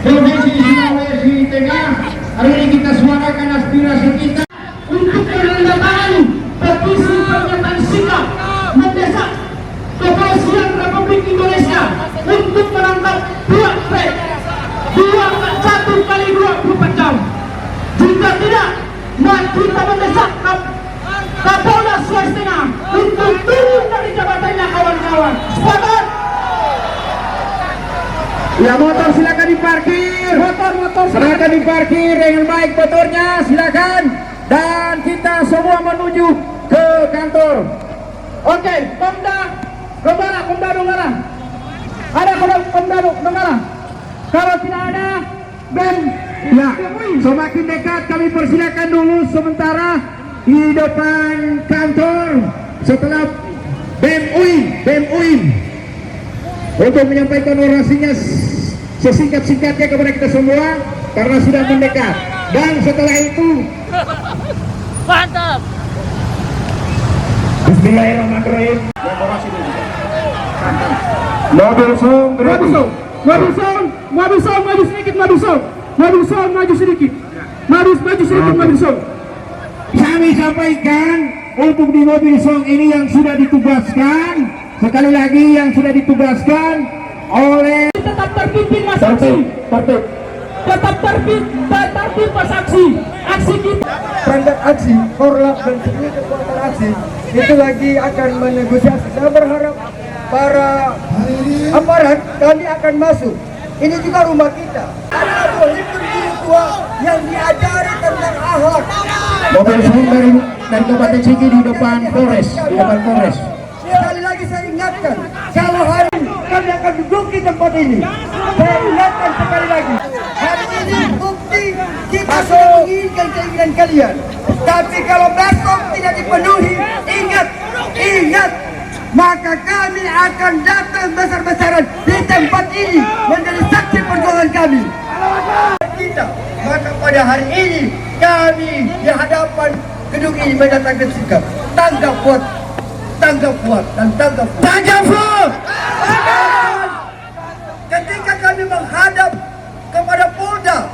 Provinsi Sulawesi Tengah. Hari ini kita suarakan aspirasi kita untuk menandatangani petisi pernyataan sikap mendesak Kepolisian Republik Indonesia untuk menangkap pihak P 1 kali 24 jam. Jika tidak, kita mendesak Kapolda Sulawesi Tengah untuk turun dari jabatannya, kawan-kawan. Sepakat? Ya, motor silakan diparkir. Motor silakan diparkir dengan baik motornya, silakan. Dan kita semua menuju ke kantor. Oke, Pemda Donggala. Ada Pemda Donggala? Kalau tidak ada, BEM. Ya, semakin dekat kami persilakan dulu sementara di depan kantor setelah BEM UIN untuk menyampaikan orasinya sesingkat-singkatnya kepada kita semua karena sudah mendekat. Dan setelah itu mantap. Bismillahirrahmanirrahim. Mobil song maju sedikit. Kami sampaikan untuk di mobil song ini yang sudah ditugaskan, sekali lagi yang sudah ditugaskan oleh tetap terpimpin Mas Aksi. Tetap tertib Mas Aksi. Aksi kita. Perangkat aksi, korlap dan seluruh kekuatan aksi itu lagi akan menegosiasi. Saya berharap para aparat kami akan masuk. Ini juga rumah kita. Ada pemimpin guru tua yang diajari tentang akhlak. mobil song dari Kabupaten Sigi di depan Polres. Sekali lagi saya ingatkan, kalau hari ini kami akan duduki tempat ini. Saya ingatkan sekali lagi, hari ini bukti kita sudah menginginkan keinginan kalian. Tapi kalau besok tidak dipenuhi, ingat, maka kami akan datang besar-besaran di tempat ini menjadi saksi perjuangan kami. Maka pada hari ini kami di hadapan gedung ini menyatakan sikap tanggap kuat. Ketika kami menghadap kepada Polda,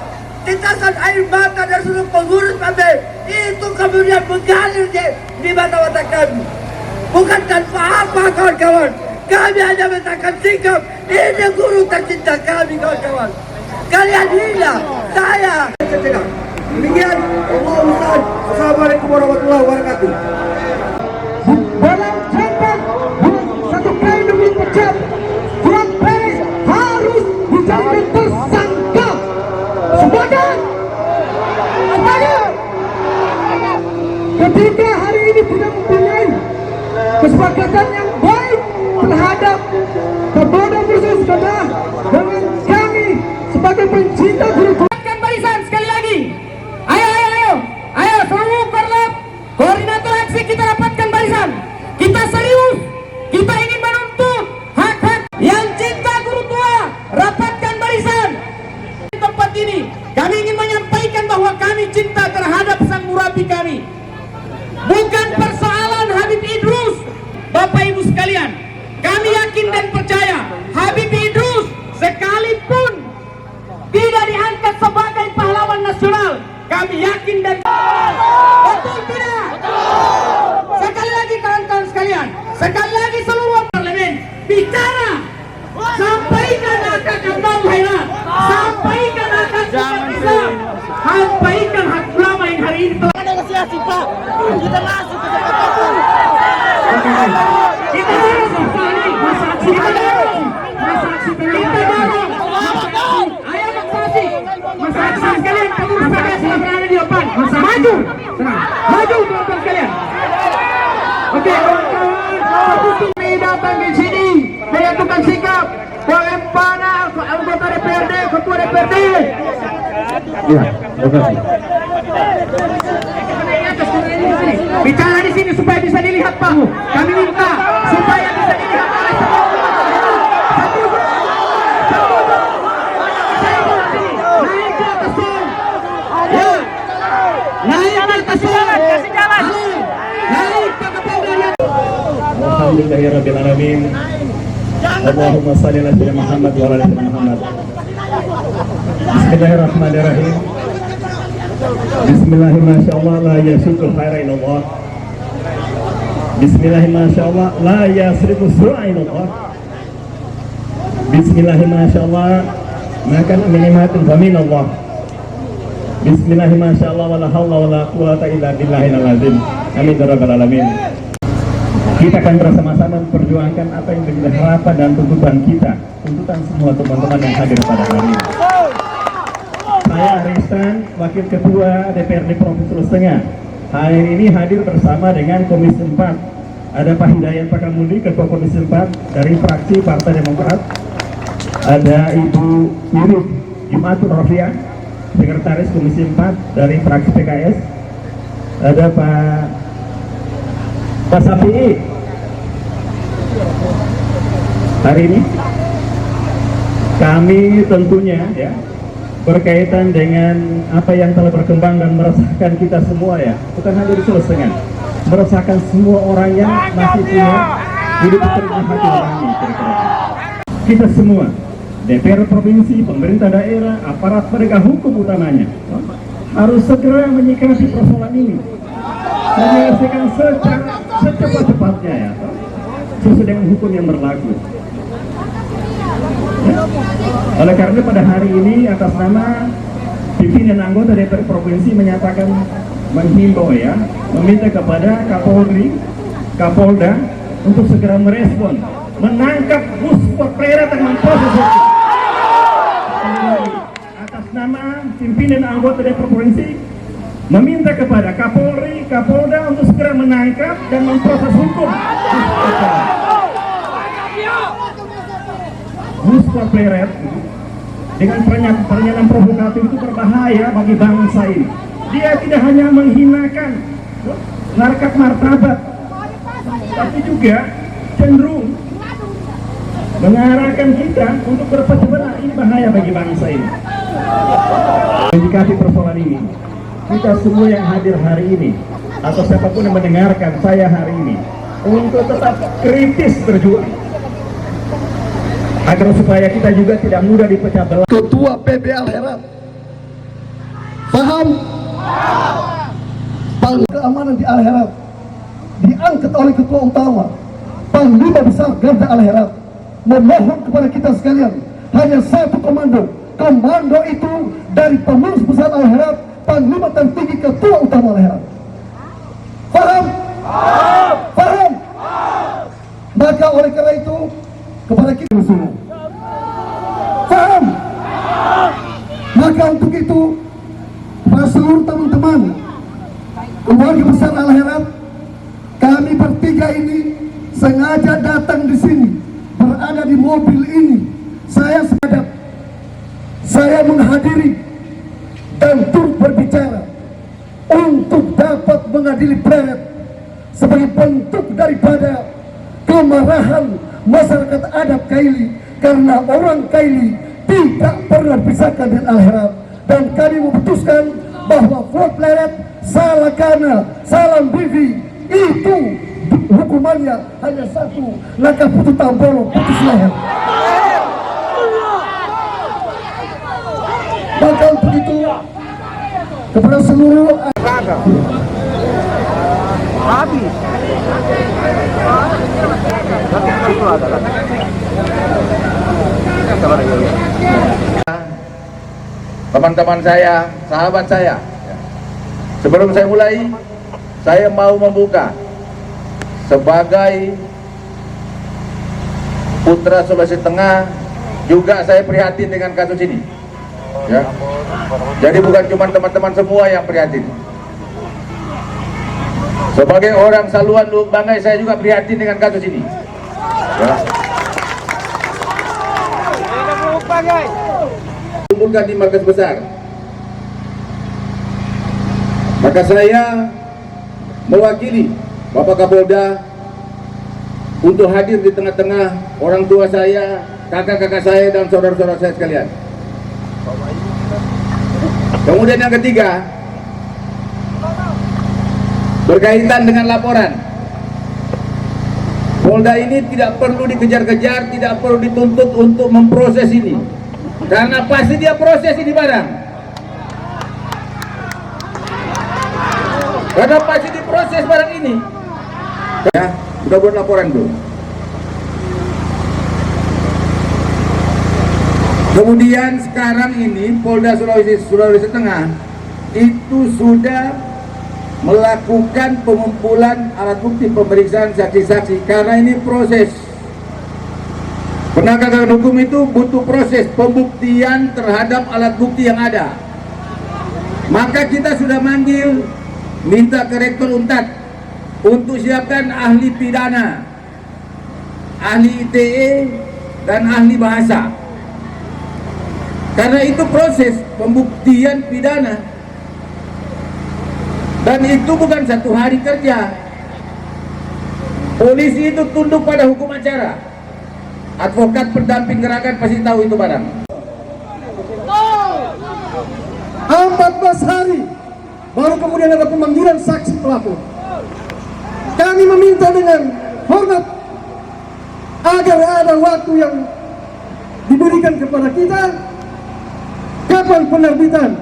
titasan air mata dari seluruh pengurus kami itu kemudian mengalir di mata-mata kami. Bukan tanpa apa, kawan-kawan. Kami hanya menyatakan sikap. Ini guru tercinta kami, kawan-kawan. Kalian hilang, saya. Demikian, Assalamualaikum warahmatullahi wabarakatuh. Dalam jangka satu kali demi pecat, Fuad Perez harus dijadikan tersangka. Sepakat? Ketika hari ini tidak mempunyai kesepakatan yang baik terhadap Kapolda versus Kapolda dengan kami sebagai pencinta guru. Barisan sekali lagi. Ayo seluruh korlap, koordinator aksi kita rapatkan barisan. Kita serius. Kita ingin menuntut hak-hak yang cinta guru tua. Rapatkan barisan. Di tempat ini kami ingin menyampaikan bahwa kami cinta terhadap sang murabi kami. Bukan persoalan Habib Idrus. Bapak Ibu sekalian, kami yakin dan percaya Habib Idrus sekalipun tidak diangkat sebagai pahlawan nasional, kami yakin dan betul tidak? Betul. Sekali lagi kawan-kawan sekalian, sekali lagi seluruh parlemen bicara, sampaikan hak Kaum Haira, sampaikan hak umat Islam, sampaikan hak ulama yang hari ini telah Negosiasi Pak, kita masuk ke tempat itu. kita harus sekali masa aksi kita dorong, masa aksi kita dorong. Ayo demonstrasi, masa aksi sekalian pengurus PKS sudah berada di depan. Masa maju, teman-teman sekalian. Oke, kawan-kawan, kami datang di sini menyatukan sikap Empana, anggota DPRD, ketua DPRD. Ya, terima kasih. Bicara di sini supaya bisa dilihat Pak. Kami minta supaya bisa dilihat oleh semua. Naik ke atas tol. Ya. Naik ke atas tol. Kasih jalan. Naik ke Kapolda. Alhamdulillahirabbil alamin. Allahumma shalli ala Muhammad wa ala ali Muhammad. Bismillahirrahmanirrahim. Bismillahirrahmanirrahim. La yasukul khaira ilallah. Bismillahirrahmanirrahim. La yasrifu su'a ilallah. Bismillahirrahmanirrahim. Makan minimatin famin Allah. Bismillahirrahmanirrahim. Wala hawla wala quwata illa billahil azim. Amin ya rabbal alamin. Kita akan bersama-sama memperjuangkan apa yang menjadi harapan dan tuntutan kita, tuntutan semua teman-teman yang hadir pada hari ini. Saya Aristan, Wakil Ketua DPRD Provinsi Sulawesi Tengah. Hari ini hadir bersama dengan Komisi 4. Ada Pak Hidayat Pakamudi, Ketua Komisi 4 dari fraksi Partai Demokrat. Ada Ibu Yurif Jumatur Rofiah, Sekretaris Komisi 4 dari fraksi PKS. Ada Pak Safi'i. Hari ini kami tentunya ya berkaitan dengan apa yang telah berkembang dan meresahkan kita semua ya, bukan hanya di Sulawesi Tengah, meresahkan semua orang yang masih punya hidup terima hati orangnya. Kita semua, DPR provinsi, pemerintah daerah, aparat penegak hukum utamanya harus segera menyikapi persoalan ini, menyelesaikan secara secepat-cepatnya ya, sesuai dengan hukum yang berlaku. Oleh karena pada hari ini atas nama pimpinan anggota DPR provinsi menyatakan menghimbau ya, meminta kepada Kapolri, Kapolda untuk segera merespon, menangkap muspeleret yang memproses hukum. Atas nama pimpinan anggota DPR provinsi meminta kepada Kapolri, Kapolda untuk segera menangkap dan memproses hukum muspeleret dengan pernyataan provokatif itu berbahaya bagi bangsa ini. Dia tidak hanya menghinakan harkat martabat, tapi juga cenderung mengarahkan kita untuk berpecah belah. Ini bahaya bagi bangsa ini. Menyikapi persoalan ini, kita semua yang hadir hari ini atau siapapun yang mendengarkan saya hari ini untuk tetap kritis berjuang agar supaya kita juga tidak mudah dipecah belah. Ketua PB Al-Heraf paham? Keamanan di Al-Heraf diangkat oleh ketua utama Panglima Besar Garda Al-Heraf. Memohon kepada kita sekalian hanya satu komando. Komando itu dari Pengurus Besar Al-Heraf, Panglima tertinggi Ketua Utama Al-Heraf. Paham? Paham? Maka oleh karena itu kepada kita semua paham? Maka untuk itu para seluruh teman-teman keluarga besar Al-Heraf, kami bertiga ini sengaja datang di sini, berada di mobil ini. Saya menghadiri dan turut berbicara untuk dapat mengadili pleret sebagai bentuk daripada kemarahan masyarakat adat Kaili, karena orang Kaili tidak pernah dipisahkan dengan Al-Heraf. Dan kami memutuskan bahwa Float Pleret, Salakana, Salam Bivi itu hukumannya hanya satu, langkah putus tampolo, putus leher. Maka untuk itu kepada seluruh teman-teman saya, sahabat saya, sebelum saya mulai, saya mau membuka sebagai putra Sulawesi Tengah, juga saya prihatin dengan kasus ini ya. Jadi bukan cuma teman-teman semua yang prihatin. Sebagai orang Saluan Lubuk Banggai, saya juga prihatin dengan kasus ini ya. Kumpulkan di markas besar. Maka saya mewakili Bapak Kapolda untuk hadir di tengah-tengah orang tua saya, kakak-kakak saya, dan saudara-saudara saya sekalian. Kemudian yang ketiga, berkaitan dengan laporan. Polda ini tidak perlu dikejar-kejar, tidak perlu dituntut untuk memproses ini. Karena pasti dia proses ini barang. Karena pasti diproses barang ini. Ya, sudah buat laporan tuh. Kemudian sekarang ini Polda Sulawesi Tengah itu sudah melakukan pengumpulan alat bukti, pemeriksaan saksi-saksi, karena ini proses. Penegakan hukum itu butuh proses pembuktian terhadap alat bukti yang ada. Maka kita sudah manggil, minta ke Rektor Untat untuk siapkan ahli pidana, ahli ITE, dan ahli bahasa. Karena itu proses pembuktian pidana. Dan itu bukan satu hari kerja. Polisi itu tunduk pada hukum acara. Advokat pendamping gerakan pasti tahu itu barang. 14 hari baru kemudian ada pemanggilan saksi pelapor. Kami meminta dengan hormat agar ada waktu yang diberikan kepada kita kapan penerbitan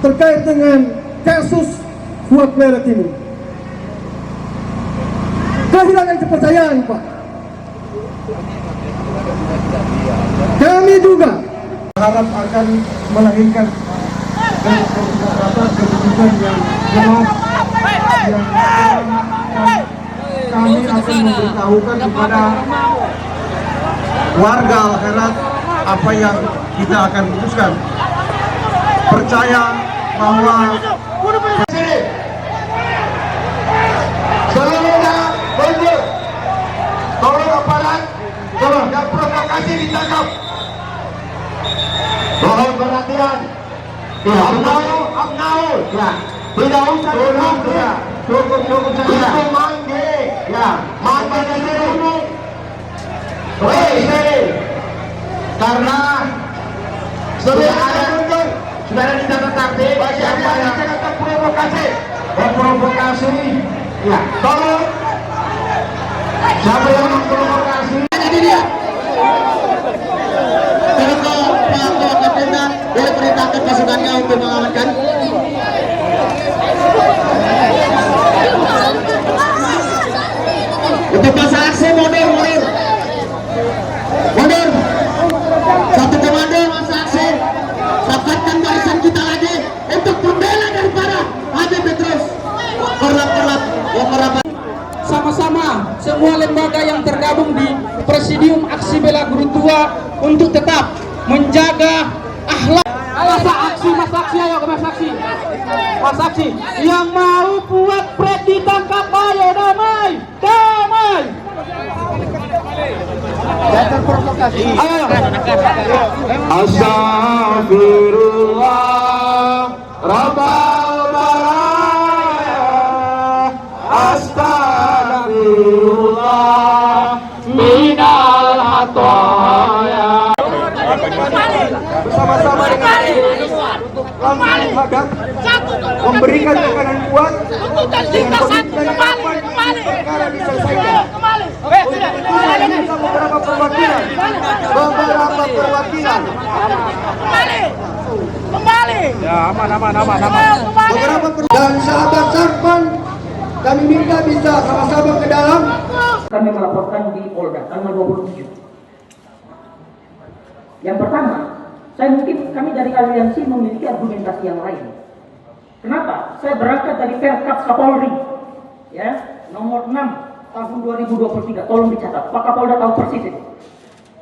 terkait dengan kasus Fuad Pleret ini. Kehilangan kepercayaan, Pak. Kami juga harap akan melahirkan keputusan yang jelas, yang kami akan memberitahukan kepada warga akhirat apa yang kita akan putuskan. Percaya bahwa seluruhnya mundur, tolong aparat, tolong yang provokasi ditangkap. Mohon perhatian. Abnaul, ya. Tidak usah duduk, ya. Cukup saja. Itu mangge, ya. Mangge dulu. Karena sudah ada di data tertib siapa yang memprovokasi, ya. Tolong siapa yang memprovokasi ini dia. Boleh perintahkan pasukannya untuk mengamankan. Untuk masa aksi mundur. Satu komando masa aksi. Rapatkan barisan kita lagi untuk pembela daripada Habib Petrus. Korlap yang merapat. Sama-sama semua lembaga yang tergabung di Presidium Aksi Bela Guru Tua untuk tetap menjaga akhlak. Masa aksi, ayo ke masa aksi. Yang mau buat Pret ditangkap, ayo damai. Ayo. Astagfirullah, Rabbal baraya. Astagfirullah, minal hataya. Bersama-sama dengan langsung hadap memberikan tekanan kuat dengan komitmen kapan perkara diselesaikan. Bisa beberapa perwakilan Kembali. Ya, aman. Dan sahabat Sarpan kami minta bisa sama-sama ke dalam. Kami melaporkan di Polda tanggal 27. Yang pertama, kami dari aliansi memiliki argumentasi yang lain. Kenapa? Saya berangkat dari Perkap Kapolri, ya, nomor 6 tahun 2023. Tolong dicatat. Pak Kapolda tahu persis itu.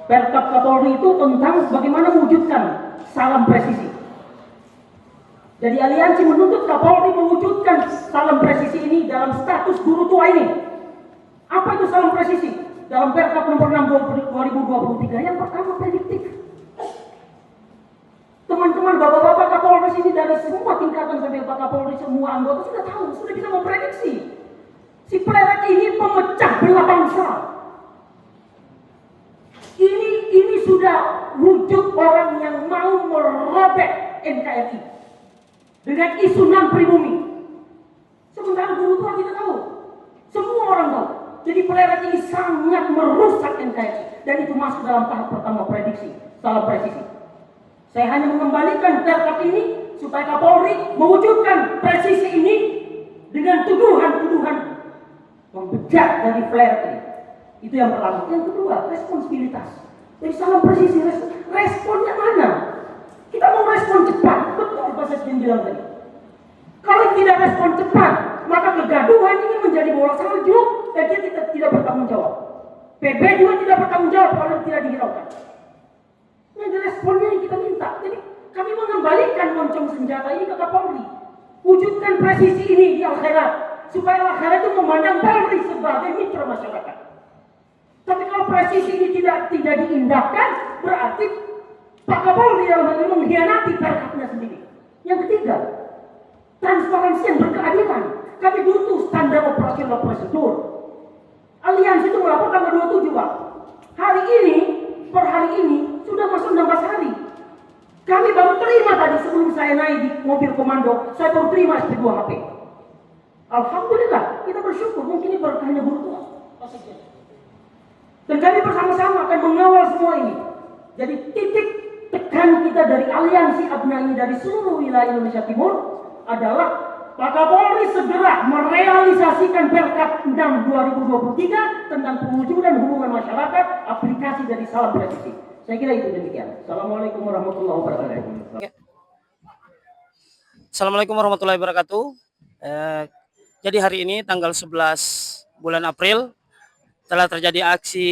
Perkap Kapolri itu tentang bagaimana mewujudkan salam presisi. Jadi aliansi menuntut Kapolri mewujudkan salam presisi ini dalam status guru tua ini. Apa itu salam presisi? Dalam Perkap nomor 6 2023 yang pertama prediktif. Teman-teman, bapak-bapak Kapolres ini dari semua tingkatan sampai Pak Kapolri, semua anggota sudah tahu, sudah bisa memprediksi. Si Pleret ini pemecah belah bangsa. Ini sudah wujud orang yang mau merobek NKRI dengan isu non pribumi. Sementara dulu tua kita tahu, semua orang tahu. Jadi Pleret ini sangat merusak NKRI dan itu masuk dalam tahap pertama prediksi. salam presisi. Saya hanya mengembalikan perkap ini supaya Kapolri mewujudkan presisi ini dengan tuduhan-tuduhan membejat dari flare ini. Itu yang pertama. Yang kedua, responsibilitas. Jadi salam presisi, responnya mana? Kita mau respon cepat, betul Pak Sekjen bilang tadi. Kalau tidak respon cepat, maka kegaduhan ini menjadi bola salju dan dia tidak bertanggung jawab. PB juga tidak bertanggung jawab kalau tidak dihiraukan. Ini responnya yang kita minta. Jadi kami mengembalikan moncong senjata ini ke Kapolri. Wujudkan presisi ini di akhirat supaya akhirat itu memandang Polri sebagai mitra masyarakat. Tapi kalau presisi ini tidak diindahkan, berarti Pak Kapolri dalam hal ini mengkhianati perkapnya sendiri. Yang ketiga, transparansi yang berkeadilan. Kami butuh standar operasional prosedur. Aliansi itu melaporkan tanggal 27 Pak. Hari ini, per hari ini sudah masuk 16 hari. Kami baru terima tadi sebelum saya naik di mobil komando, saya baru terima SP2 HP. Alhamdulillah, kita bersyukur. Mungkin ini berkahnya guru tua. Dan kami bersama-sama akan mengawal semua ini. Jadi titik tekan kita dari aliansi ABNA dari seluruh wilayah Indonesia Timur adalah Pak Kapolri segera merealisasikan Perkap 6 2023 tentang pewujudan hubungan masyarakat aplikasi dari salam presisi. Saya kira itu demikian. Assalamualaikum warahmatullahi wabarakatuh. Assalamualaikum warahmatullahi wabarakatuh. Jadi hari ini tanggal 11 bulan April telah terjadi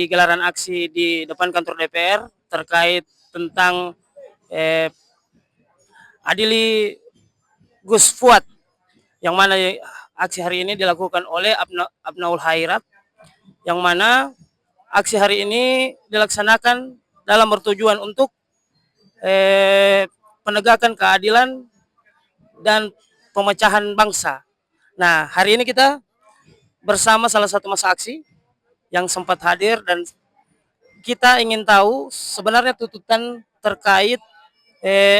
gelaran aksi di depan kantor DPR terkait tentang adili Gus Fuad, yang mana aksi hari ini dilakukan oleh Abnaul Khairat, yang mana aksi hari ini dilaksanakan dalam bertujuan untuk penegakan keadilan dan pemecahan bangsa. Nah, hari ini kita bersama salah satu masa aksi yang sempat hadir dan kita ingin tahu sebenarnya tuntutan terkait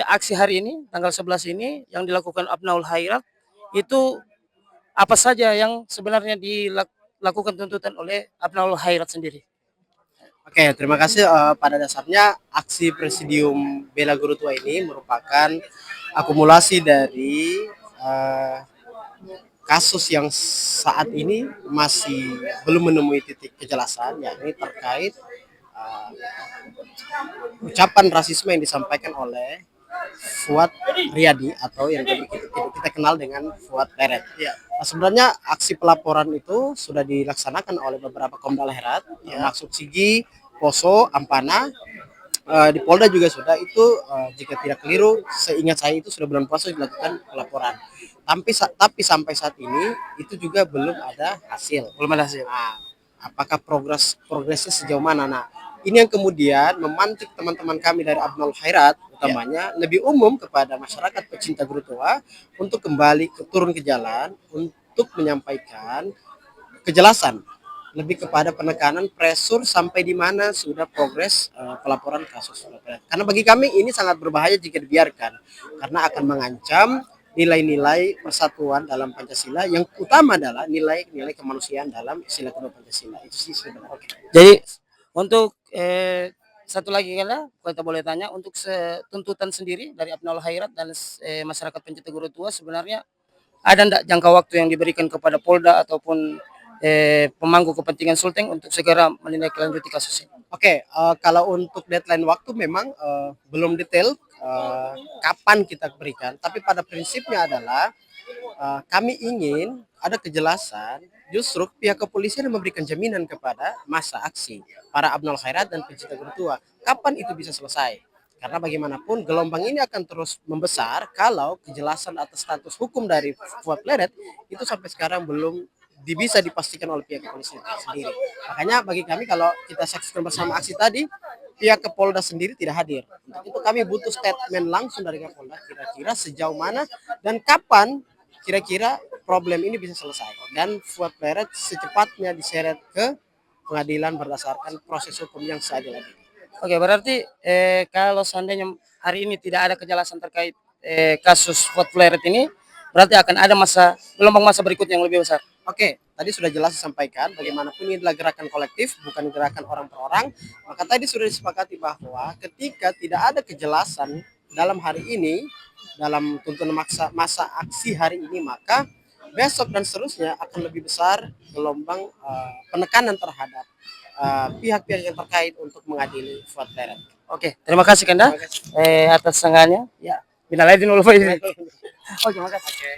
aksi hari ini tanggal 11 ini yang dilakukan Abnaul Khairat itu apa saja yang sebenarnya dilakukan tuntutan oleh Abnaul Khairat sendiri. Oke, terima kasih. Pada dasarnya aksi Presidium Bela Guru Tua ini merupakan akumulasi dari kasus yang saat ini masih belum menemui titik kejelasan, yakni terkait ucapan rasisme yang disampaikan oleh Fuad Riyadi atau yang kita kenal dengan Fuad Leret. Nah, sebenarnya aksi pelaporan itu sudah dilaksanakan oleh beberapa Komda Leret, termasuk Sigi, Poso, Ampana, di Polda juga sudah itu. Jika tidak keliru, seingat saya itu sudah bulan puasa dilakukan pelaporan. Tapi sampai saat ini itu juga belum ada hasil. Nah, apakah progresnya sejauh mana? Nah, ini yang kemudian memantik teman-teman kami dari Abnaul Khairat, utamanya lebih umum kepada masyarakat pecinta guru tua untuk kembali turun ke jalan untuk menyampaikan kejelasan lebih kepada penekanan pressure sampai di mana sudah progres pelaporan kasus. Karena bagi kami ini sangat berbahaya jika dibiarkan, karena akan mengancam nilai-nilai persatuan dalam Pancasila, yang utama adalah nilai-nilai kemanusiaan dalam sila kedua Pancasila. Itu sih sebenarnya. Jadi untuk satu lagi kalau kita boleh tanya, untuk tuntutan sendiri dari Abnaul Khairat dan masyarakat pencinta guru tua, sebenarnya ada enggak jangka waktu yang diberikan kepada Polda ataupun pemangku kepentingan Sulteng untuk segera menindaklanjuti kasus ini? Oke, kalau untuk deadline waktu memang belum detail kapan kita berikan, tapi pada prinsipnya adalah kami ingin ada kejelasan. Justru pihak kepolisian memberikan jaminan kepada masa aksi, para Abnaul Khairat dan pencinta guru tua, kapan itu bisa selesai. Karena bagaimanapun gelombang ini akan terus membesar kalau kejelasan atas status hukum dari Fuad Leret itu sampai sekarang belum bisa dipastikan oleh pihak kepolisian sendiri. Makanya bagi kami, kalau kita saksikan bersama aksi tadi, pihak Kapolda sendiri tidak hadir. Untuk itu kami butuh statement langsung dari Kapolda, kira-kira sejauh mana dan kapan kira-kira problem ini bisa selesai. Dan Fuad Leret secepatnya diseret ke pengadilan berdasarkan proses hukum yang seadil-adilnya. Oke, berarti kalau seandainya hari ini tidak ada kejelasan terkait kasus Fuad Leret ini, berarti akan ada gelombang masa berikutnya yang lebih besar. Oke, tadi sudah jelas disampaikan bagaimanapun ini adalah gerakan kolektif, bukan gerakan orang per orang. Maka tadi sudah disepakati bahwa ketika tidak ada kejelasan dalam hari ini, dalam tuntutan masa aksi hari ini, maka besok dan seterusnya akan lebih besar gelombang penekanan terhadap pihak-pihak yang terkait untuk mengadili Fuad Beret. Oke, terima kasih Kanda Terima kasih. atas sanggahnya. Ya, minal aidin wal faizin. Oke, makasih. Oke.